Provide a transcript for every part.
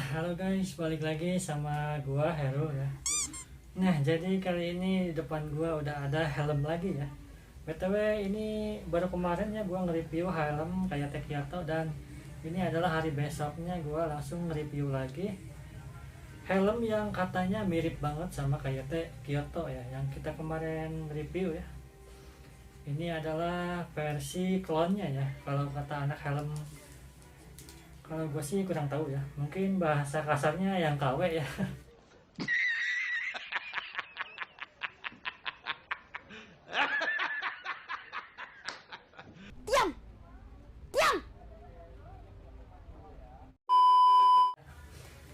Halo guys, balik lagi sama gua Hero ya. Nah, jadi kali ini di depan gua udah ada helm lagi ya. BTW ini baru kemarin ya gua nge-review helm kayak Kyoto, dan ini adalah hari besoknya gua langsung nge-review lagi helm yang katanya mirip banget sama kayak Kyoto ya, yang kita kemarin review ya. Ini adalah versi klonnya ya, kalau kata anak helm. Kalau gue sih kurang tahu ya, mungkin bahasa kasarnya yang KW ya.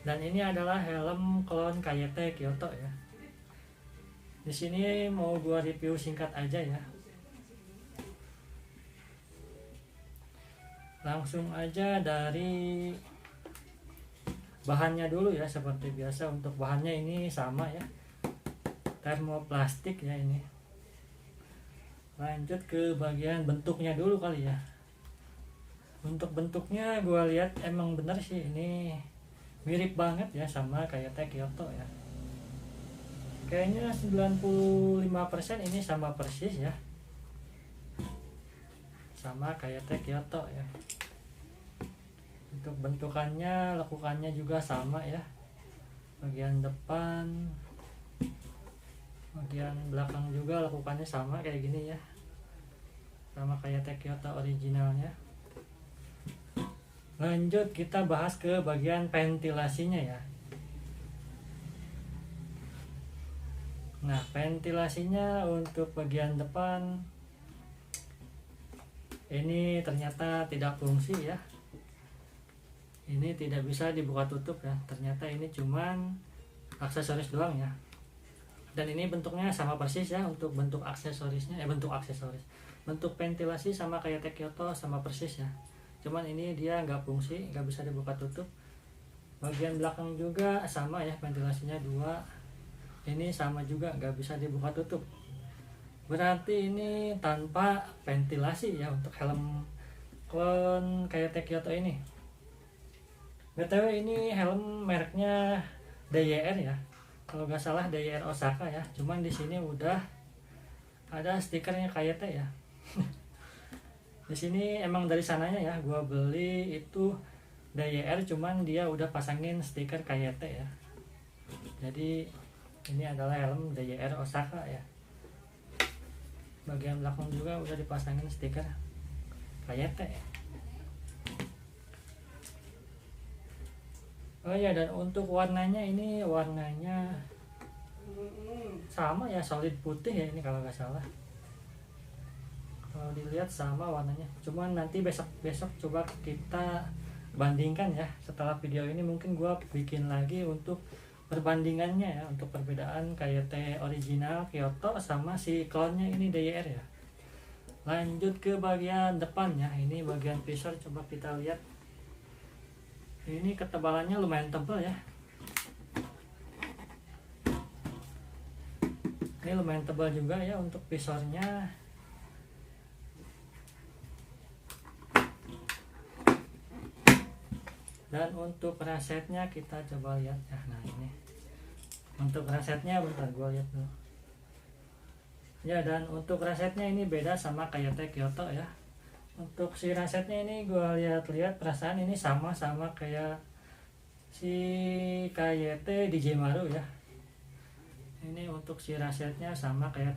Dan ini adalah helm klon KYT Kyoto ya. Di sini mau gua review singkat aja ya. Langsung aja dari bahannya dulu ya, seperti biasa. Untuk bahannya ini sama ya, termoplastik ya ini. Lanjut ke bagian bentuknya dulu kali ya. Untuk bentuknya gua lihat emang bener sih, ini mirip banget ya sama kayak Kyoto ya. Kayaknya 95% ini sama persis ya, sama kayak Kyoto ya. Untuk bentukannya, lekukannya juga sama ya. Bagian depan, bagian belakang juga lekukannya sama kayak gini ya, sama kayak Kyoto originalnya. Lanjut kita bahas ke bagian ventilasinya ya. Nah, ventilasinya untuk bagian depan ini ternyata tidak fungsi ya. Ini tidak bisa dibuka tutup ya. Ternyata ini cuman aksesoris doang ya. Dan ini bentuknya sama persis ya untuk bentuk aksesorisnya, bentuk ventilasi sama kayak Kyoto, sama persis ya. Cuman ini dia nggak fungsi, nggak bisa dibuka tutup. Bagian belakang juga sama ya, ventilasinya 2. Ini sama juga, nggak bisa dibuka tutup. Berarti ini tanpa ventilasi ya untuk helm klon kayak Kyoto ini. BTW ini helm mereknya DYR ya, kalau nggak salah DYR Osaka ya. Cuman di sini udah ada stikernya kayak ya. Di sini emang dari sananya ya, gua beli itu DYR, cuman dia udah pasangin stiker KYT ya. Jadi ini adalah helm DYR Osaka ya. Bagian belakang juga udah dipasangin stiker KYT ya. Oh ya, dan untuk warnanya ini warnanya sama ya, solid putih ya ini kalau nggak salah. Kalau dilihat sama warnanya, cuman nanti besok coba kita bandingkan ya. Setelah video ini mungkin gua bikin lagi untuk perbandingannya ya, untuk perbedaan KYT original Kyoto sama si klonnya ini DYR ya. Lanjut ke bagian depan ya, ini bagian visor coba kita lihat. Ini ketebalannya lumayan tebal ya. Ini lumayan tebal juga ya untuk visornya. Dan untuk resetnya kita coba lihat ya. Nah ini untuk resetnya, bentar gua lihat dulu ya. Dan untuk resetnya ini beda sama kayak Kyoto ya. Untuk si resetnya ini gua lihat perasaan ini sama kayak si KYT Digimaru ya. Ini untuk si resetnya sama kayak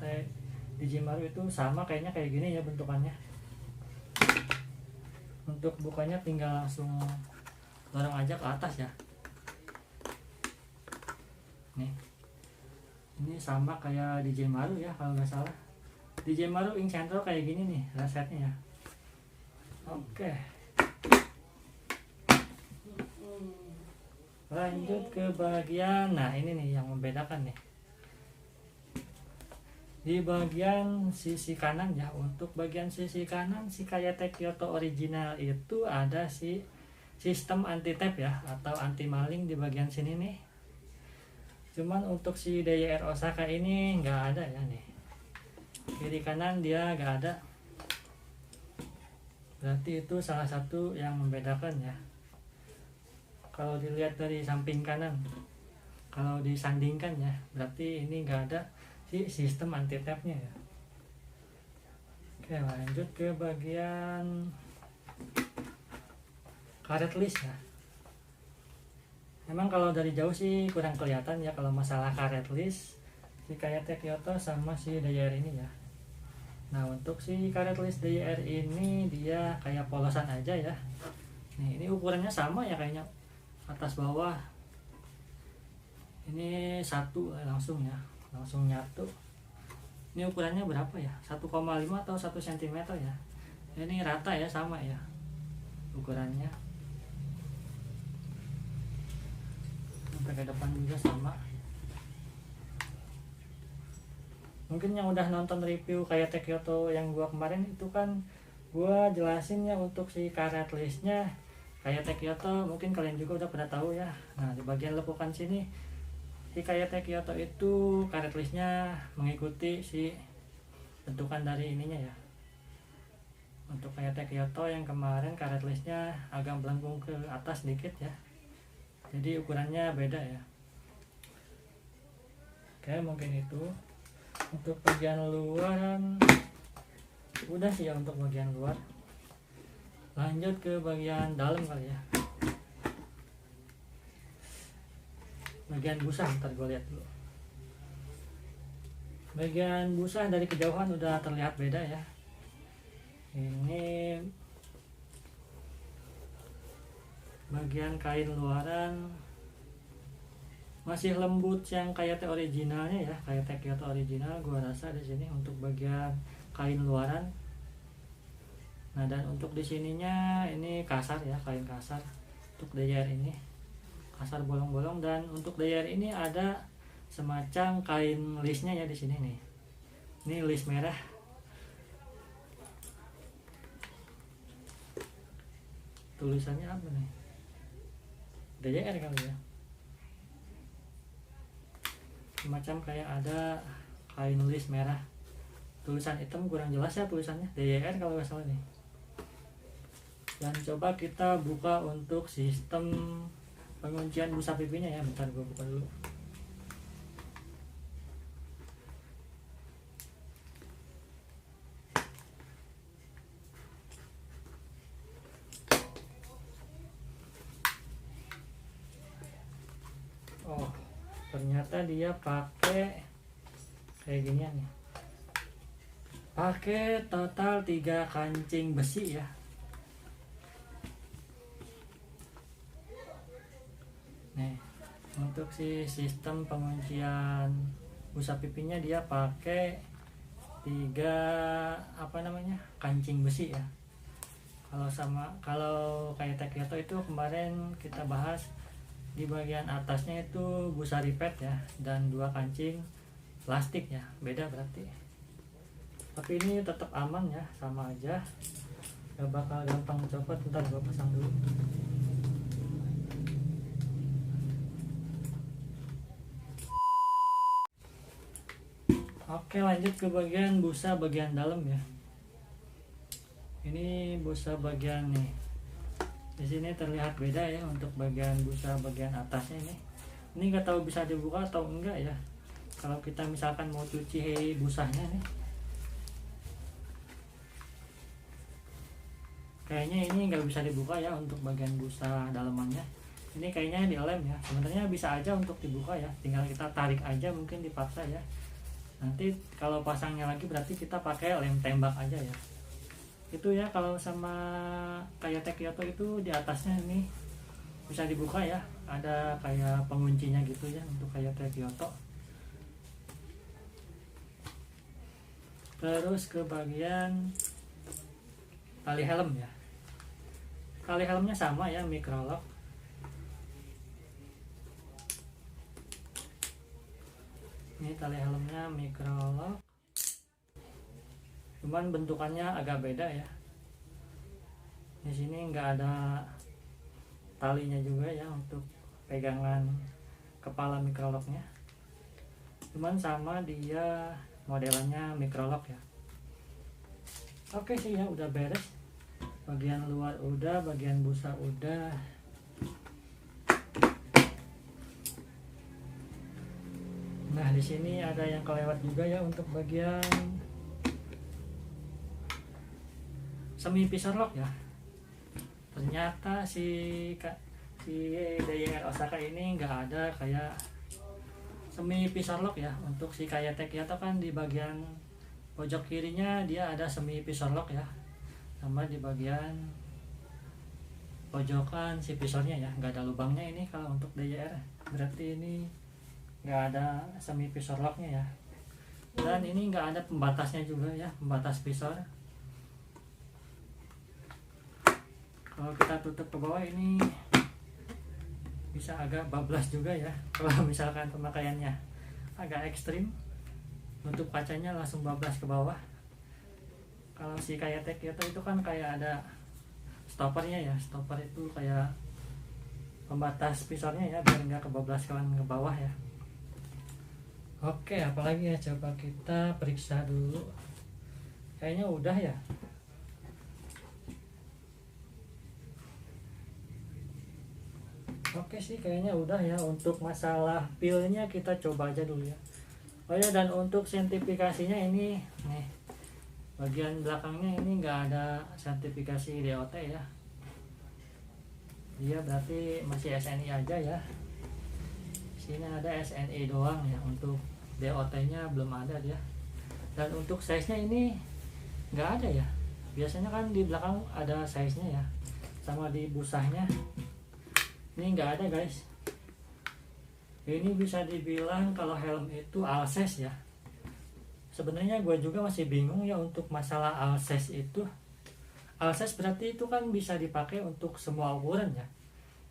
Digimaru, itu sama kayaknya kayak gini ya bentukannya. Untuk bukanya tinggal langsung dorong aja ke atas ya. Nih, ini sama kayak Digimaru ya kalau nggak salah. Digimaru ink central kayak gini nih resetnya ya. Oke. Lanjut ke bagian, nah ini nih yang membedakan nih. Di bagian sisi kanan ya, untuk bagian sisi kanan si kayak Kyoto original itu ada si sistem anti tap ya, atau anti maling di bagian sini nih. Cuman untuk si DYR Osaka ini nggak ada ya nih. Kiri kanan dia nggak ada. Berarti itu salah satu yang membedakan ya. kalau dilihat dari samping kanan, kalau disandingkan ya berarti ini enggak ada si sistem anti tapnya ya. Oke, lanjut ke bagian karet list ya. Memang kalau dari jauh sih kurang kelihatan ya kalau masalah karet list si KYT Kyoto sama si DYR ini ya. Nah, untuk si karet list DYR ini dia kayak polosan aja ya. Nih, ini ukurannya sama ya kayaknya, atas bawah. Ini satu langsung ya, langsung nyatu. Ini ukurannya berapa ya? 1,5 atau 1 cm ya. Ini rata ya, sama ya ukurannya. Sampai ke depan juga sama. Mungkin yang udah nonton review KYT Kyoto yang gua kemarin itu kan gua jelasin ya untuk si karet listnya KYT Kyoto, mungkin kalian juga udah pada tahu ya. Nah, di bagian lekukan sini si KYT Kyoto itu karet listnya mengikuti si bentukan dari ininya ya. Untuk KYT Kyoto yang kemarin karet listnya agak melengkung ke atas sedikit ya, jadi ukurannya beda ya. Oke, mungkin itu untuk bagian luaran udah sih ya. Untuk bagian luar lanjut ke bagian dalam kali ya. Bagian busa ntar gue lihat dulu. Bagian busa dari kejauhan udah terlihat beda ya. Ini bagian kain luaran masih lembut yang KYT originalnya ya, KYT Kyoto original gua rasa di sini untuk bagian kain luaran. Nah, dan untuk di sininya ini kasar ya, kain kasar. Untuk DYR ini kasar bolong-bolong, dan untuk DYR ini ada semacam kain listnya ya di sini nih. Ini list merah. Tulisannya apa nih? DYR kali ya. Semacam kayak ada kain list merah, tulisan hitam kurang jelas ya tulisannya, DYR kalau nggak salah nih. Dan coba kita buka untuk sistem penguncian busa pipinya ya. Bentar gue buka dulu. Oh, ternyata dia pakai kayak ginian nih. Pakai total 3 kancing besi ya. Nih, untuk si sistem penguncian busa pipinya dia pakai 3 kancing besi ya. Kalau kayak Kyoto itu kemarin kita bahas di bagian atasnya itu busa ripet ya, dan 2 kancing plastik ya, beda berarti. Tapi ini tetap aman ya, sama aja, gak bakal gampang copot. Ntar gua pasang dulu. Oke, lanjut ke bagian busa bagian dalam ya. Ini busa bagian nih. Di sini terlihat beda ya untuk bagian busa bagian atasnya ini. Ini nggak tahu bisa dibuka atau enggak ya. Kalau kita misalkan mau cuci busanya nih, kayaknya ini nggak bisa dibuka ya untuk bagian busa dalamannya. Ini kayaknya dilem ya. Sebenarnya bisa aja untuk dibuka ya. Tinggal kita tarik aja, mungkin dipaksa ya. Nanti kalau pasangnya lagi berarti kita pakai lem tembak aja ya. Itu ya kalau sama KYT Kyoto itu di atasnya ini bisa dibuka ya, ada kayak penguncinya gitu ya untuk KYT Kyoto. Terus ke bagian tali helm ya. Tali helmnya sama ya, microlock. Ini tali helmnya microlock, cuman bentukannya agak beda ya. Di sini nggak ada talinya juga ya untuk pegangan kepala microlocknya, cuman sama dia modelannya microlock ya. Oke sih ya, udah beres. Bagian luar udah, bagian busa udah. di sini ada yang kelewat juga ya untuk bagian semi piston lock ya. Ternyata si DYR Osaka ini nggak ada kayak semi piston lock ya. Untuk si Kayatek ya, atau kan di bagian pojok kirinya dia ada semi piston lock ya, sama di bagian pojokan si pistonnya ya nggak ada lubangnya. Ini kalau untuk DYR berarti ini nggak ada semi piston locknya ya. Dan ini nggak ada pembatasnya juga ya, pembatas piston. Kalau kita tutup ke bawah ini bisa agak bablas juga ya kalau misalkan pemakaiannya agak ekstrim. Untuk kacanya langsung bablas ke bawah. Kalau si Kayatek itu kan kayak ada stoppernya ya. Stopper itu kayak pembatas pistonnya ya biar nggak kebablaskan ke bawah ya. Oke, apalagi ya, coba kita periksa dulu. Kayaknya udah ya. Oke sih, kayaknya udah ya. Untuk masalah pilnya kita coba aja dulu ya. Oh ya, dan untuk sertifikasinya ini nih, bagian belakangnya ini nggak ada sertifikasi DOT ya. Dia berarti masih SNI aja ya. Sini ada SNI doang ya, untuk DOT-nya belum ada dia. Dan untuk size-nya ini nggak ada ya. Biasanya kan di belakang ada size-nya ya, sama di busanya. Ini nggak ada guys. Ini bisa dibilang kalau helm itu Alsace ya. Sebenarnya gue juga masih bingung ya untuk masalah Alsace itu. Alsace berarti itu kan bisa dipakai untuk semua ukuran ya.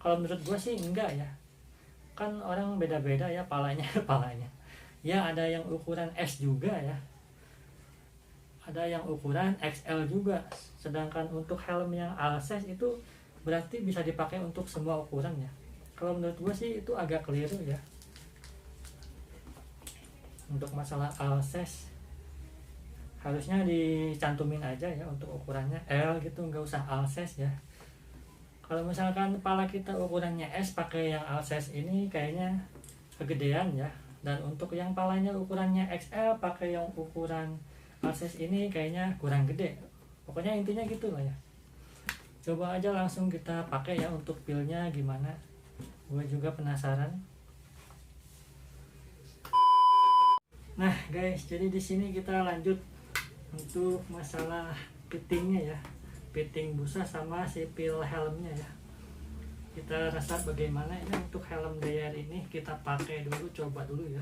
Kalau menurut gue sih enggak ya. Kan orang beda-beda ya palanya. Ya ada yang ukuran S juga ya. Ada yang ukuran XL juga. Sedangkan untuk helm yang Alsace itu berarti bisa dipakai untuk semua ukuran ya. Kalau menurut gue sih itu agak keliru ya. Untuk masalah Alsace harusnya dicantumin aja ya untuk ukurannya L gitu, nggak usah Alsace ya. Kalau misalkan kepala kita ukurannya S, pakai yang Alsace ini kayaknya kegedean ya. Dan untuk yang palanya ukurannya XL, pakai yang ukuran Alsace ini kayaknya kurang gede. Pokoknya intinya gitu lah ya. Coba aja langsung kita pakai ya untuk pilnya gimana. Gue juga penasaran. Nah guys, jadi di sini kita lanjut untuk masalah fittingnya ya, fitting busa sama si pil helmnya ya. Kita rasa bagaimana ini untuk helm DYR ini, kita pakai dulu, coba dulu ya.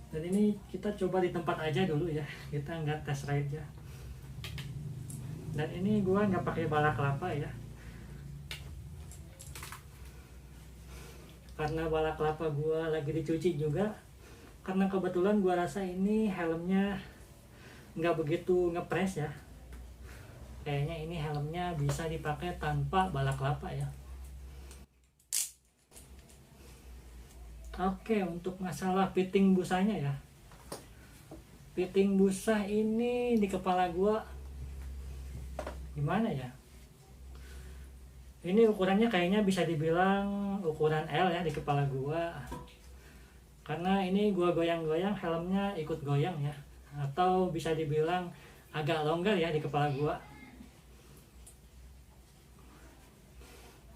Dan ini kita coba di tempat aja dulu ya, kita nggak test ride ya. Dan ini gua nggak pakai balak kelapa ya, karena balak kelapa gua lagi dicuci juga. Karena kebetulan gua rasa ini helmnya nggak begitu ngepres ya. Kayaknya ini helmnya bisa dipakai tanpa balak kelapa ya. Oke, untuk masalah fitting busanya ya. Fitting busa ini di kepala gua gimana ya? Ini ukurannya kayaknya bisa dibilang ukuran L ya di kepala gua. Karena ini gua goyang-goyang, helmnya ikut goyang ya. Atau bisa dibilang agak longgar ya di kepala gua.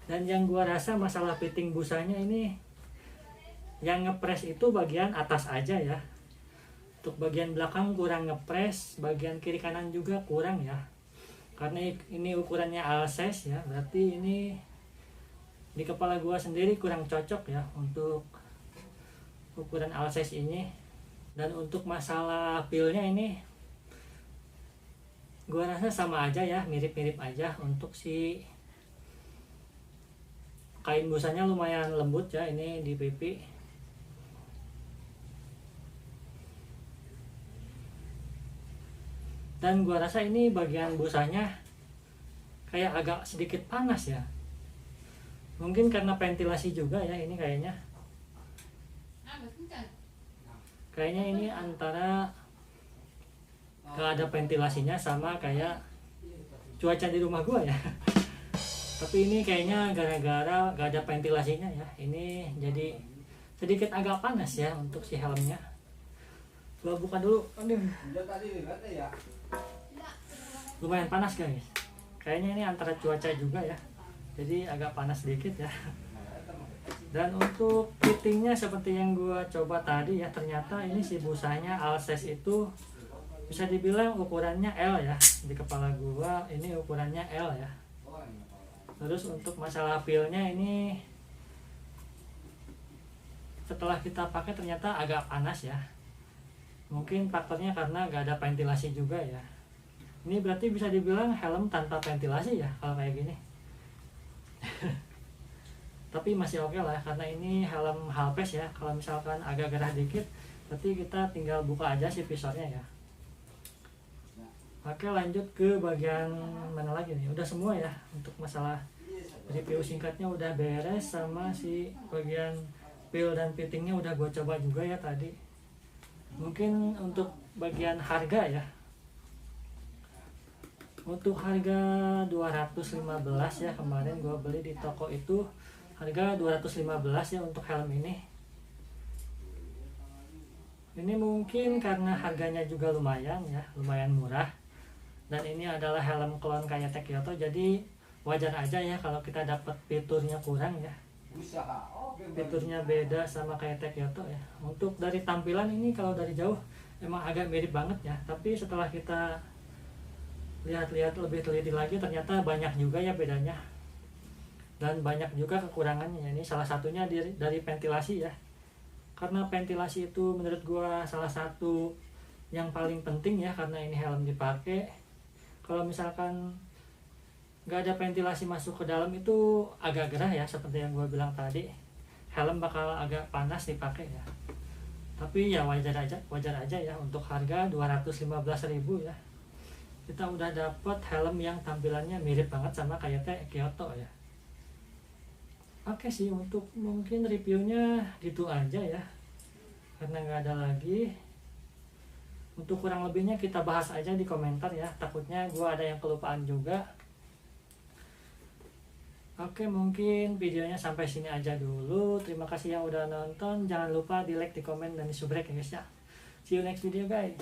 Dan yang gua rasa masalah fitting busanya ini, yang ngepres itu bagian atas aja ya. Untuk bagian belakang kurang ngepres, bagian kiri kanan juga kurang ya. Karena ini ukurannya Alsace ya, berarti ini di kepala gua sendiri kurang cocok ya untuk ukuran Alsace ini. Dan untuk masalah pilnya ini gua rasa sama aja ya, mirip-mirip aja. Untuk si kain busanya lumayan lembut ya ini di pipi. Dan gua rasa ini bagian busanya kayak agak sedikit panas ya. Mungkin karena ventilasi juga ya ini kayaknya. Kayaknya ini antara gak ada ventilasinya sama kayak cuaca di rumah gua ya. Tapi ini kayaknya gara-gara gak ada ventilasinya ya. Ini jadi sedikit agak panas ya untuk si helmnya. Gua buka dulu. Aduh. Lumayan panas guys. Kayaknya ini antara cuaca juga ya. Jadi agak panas sedikit ya. Dan untuk fittingnya seperti yang gua coba tadi ya, ternyata ini si busanya Alces itu bisa dibilang ukurannya L ya. Di kepala gua ini ukurannya L ya. Terus untuk masalah feel-nya ini setelah kita pakai ternyata agak panas ya. Mungkin faktornya karena gak ada ventilasi juga ya. Ini berarti bisa dibilang helm tanpa ventilasi ya kalau kayak gini. Tapi masih oke lah karena ini helm Halpes ya. Kalau misalkan agak gerah dikit berarti kita tinggal buka aja si visornya ya. Oke, lanjut ke bagian mana lagi nih. Udah semua ya untuk masalah review singkatnya udah beres, sama si bagian feel dan fittingnya udah gue coba juga ya tadi. Mungkin untuk bagian harga ya, untuk harga 215 ya, kemarin gue beli di toko itu harga 215 ya untuk helm ini. Ini mungkin karena harganya juga lumayan ya, lumayan murah. Dan ini adalah helm clone kayak Kyoto, jadi wajar aja ya kalau kita dapat fiturnya kurang ya. Fiturnya beda sama kayak Kyoto ya. Untuk dari tampilan ini kalau dari jauh emang agak mirip banget ya, tapi setelah kita lihat-lihat lebih teliti lagi ternyata banyak juga ya bedanya. Dan banyak juga kekurangannya. Ini salah satunya dari ventilasi ya. Karena ventilasi itu menurut gua salah satu yang paling penting ya, karena ini helm dipakai. Kalau misalkan nggak ada ventilasi masuk ke dalam itu agak gerah ya, seperti yang gua bilang tadi. Helm bakal agak panas dipakai ya. Tapi ya wajar aja ya untuk harga 215.000 ya. Kita udah dapat helm yang tampilannya mirip banget sama kayak Kyoto ya. Oke sih, untuk mungkin reviewnya gitu aja ya, karena nggak ada lagi. Untuk kurang lebihnya kita bahas aja di komentar ya, takutnya gue ada yang kelupaan juga. Oke, mungkin videonya sampai sini aja dulu. Terima kasih yang udah nonton. Jangan lupa di like, di komen, dan di subscribe ya guys ya. See you next video guys.